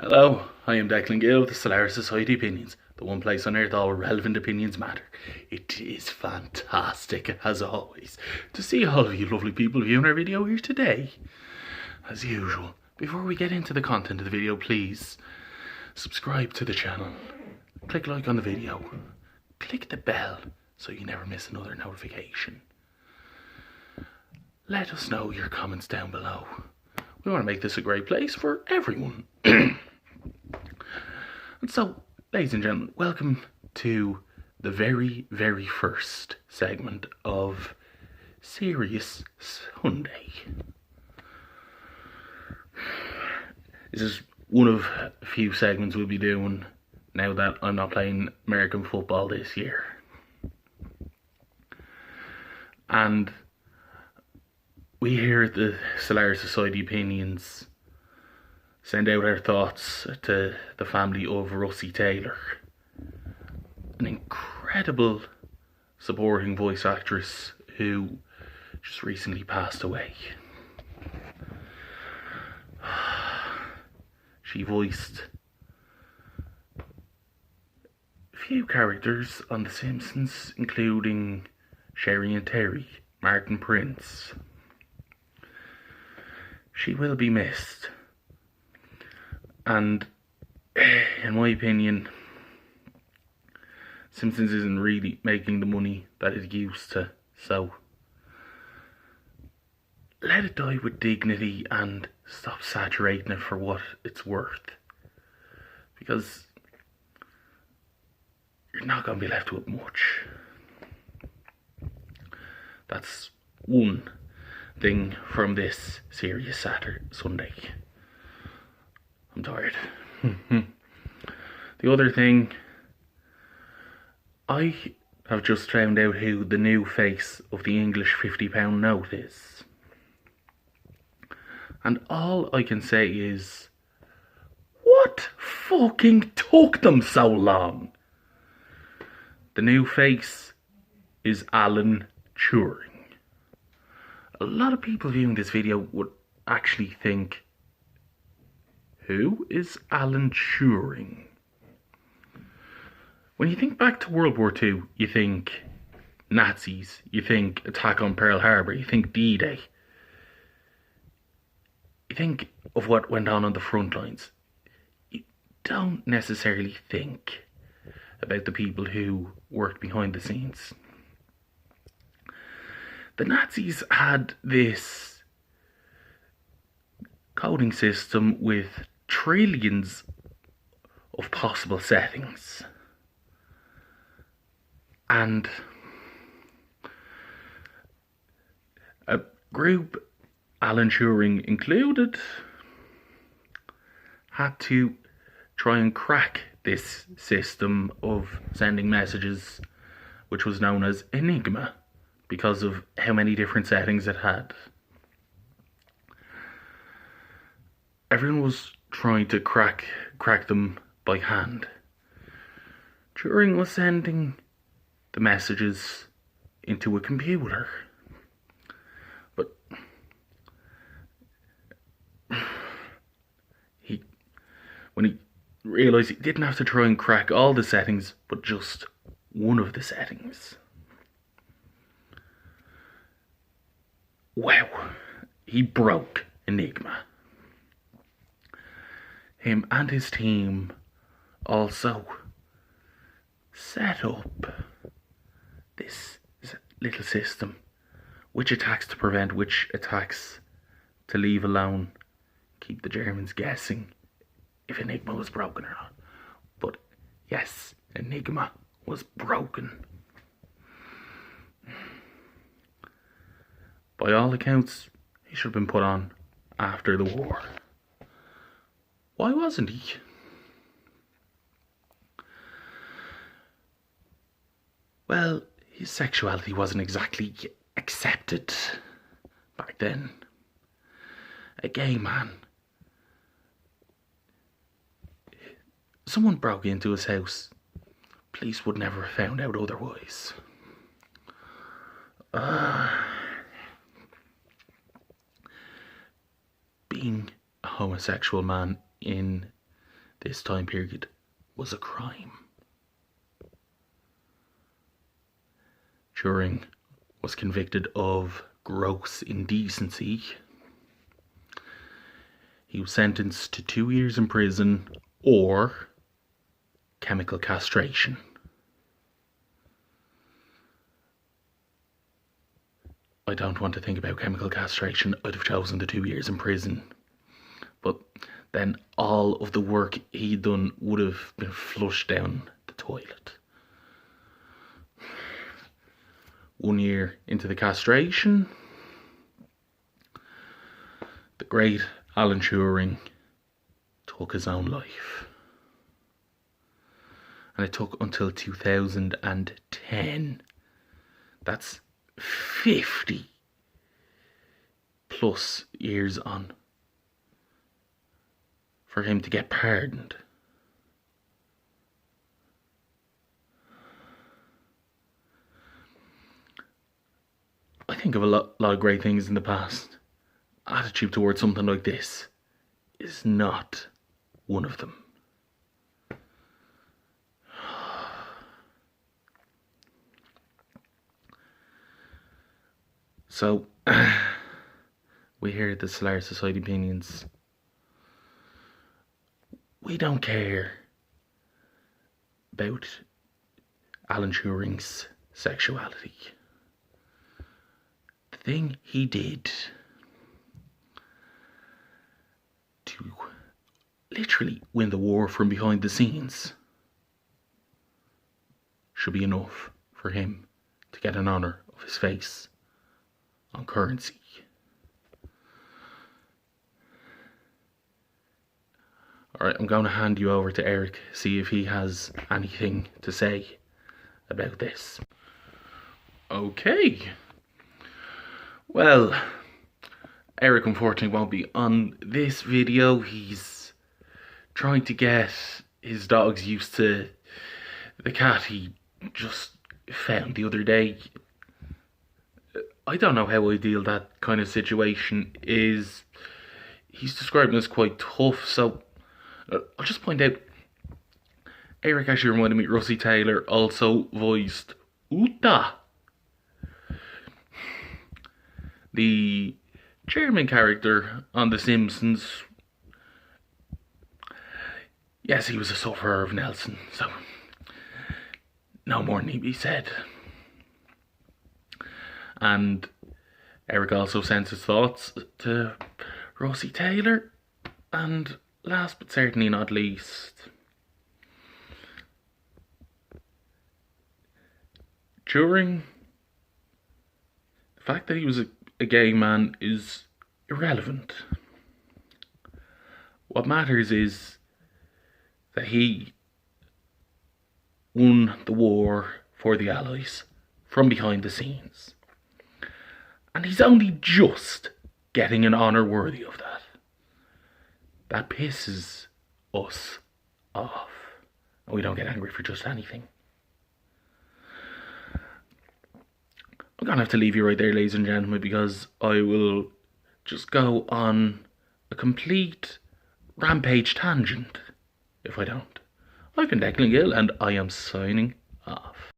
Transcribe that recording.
Hello, I am Declan Gill of the Solar Society Opinions, the one place on earth all relevant opinions matter. It is fantastic, as always, to see all of you lovely people viewing our video here today. As usual, before we get into the content of the video, please subscribe to the channel, click like on the video, click the bell so you never miss another notification. Let us know your comments down below. We want to make this a great place for everyone. And so, ladies and gentlemen, welcome to the very, very first segment of Serious Sunday. This is one of a few segments we'll be doing now that I'm not playing American football this year. And we here at the Solar Society Opinions send out our thoughts to the family of Russi Taylor, an incredible supporting voice actress who just recently passed away. She voiced a few characters on The Simpsons, including Sherry and Terry, Martin Prince. She will be missed. And, in my opinion, Simpsons isn't really making the money that it used to, so let it die with dignity and stop saturating it for what it's worth. Because you're not going to be left with much. That's one thing from this serious Sunday. I'm tired. The other thing, I have just found out who the new face of the English £50 note is. And all I can say is, what fucking took them so long? The new face is Alan Turing. A lot of people viewing this video would actually think, who is Alan Turing? When you think back to World War II, you think Nazis, you think attack on Pearl Harbor, you think D-Day. You think of what went on the front lines. You don't necessarily think about the people who worked behind the scenes. The Nazis had this coding system with trillions of possible settings, and a group, Alan Turing included, had to try and crack this system of sending messages, which was known as Enigma because of how many different settings it had. Everyone was trying to crack them by hand. Turing was sending the messages into a computer. But when he realised he didn't have to try and crack all the settings, but just one of the settings. Wow, he broke Enigma. Him and his team also set up this little system, which attacks to prevent, which attacks to leave alone, keep the Germans guessing if Enigma was broken or not. But yes, Enigma was broken. By all accounts, he should have been put on after the war. Why wasn't he? Well, his sexuality wasn't exactly accepted back then. A gay man. Someone broke into his house. Police would never have found out otherwise. Being a homosexual man in this time period was a crime. Turing was convicted of gross indecency. He was sentenced to 2 years in prison or chemical castration. I don't want to think about chemical castration. I'd have chosen the 2 years in prison. But then all of the work he'd done would have been flushed down the toilet. 1 year into the castration, the great Alan Turing took his own life. And it took until 2010. That's 50 plus years on for him to get pardoned. I think of a lot of great things in the past. Attitude towards something like this is not one of them. So, we here at the Solar Society Opinions, we don't care about Alan Turing's sexuality. The thing he did to literally win the war from behind the scenes should be enough for him to get an honour of his face on currency. Alright, I'm going to hand you over to Eric, see if he has anything to say about this. Okay. Well, Eric unfortunately won't be on this video. He's trying to get his dogs used to the cat he just found the other day. I don't know how ideal that kind of situation is. He's describing it as quite tough, so I'll just point out, Eric actually reminded me Russi Taylor also voiced Uta, the German character on The Simpsons. Yes, he was a sufferer of Nelson, so no more need be said. And Eric also sent his thoughts to Russi Taylor. And last but certainly not least, Turing, the fact that he was a gay man is irrelevant. What matters is that he won the war for the Allies from behind the scenes. And he's only just getting an honour worthy of that. That pisses us off. And we don't get angry for just anything. I'm going to have to leave you right there, ladies and gentlemen, because I will just go on a complete rampage tangent if I don't. I've been Declan Gill, and I am signing off.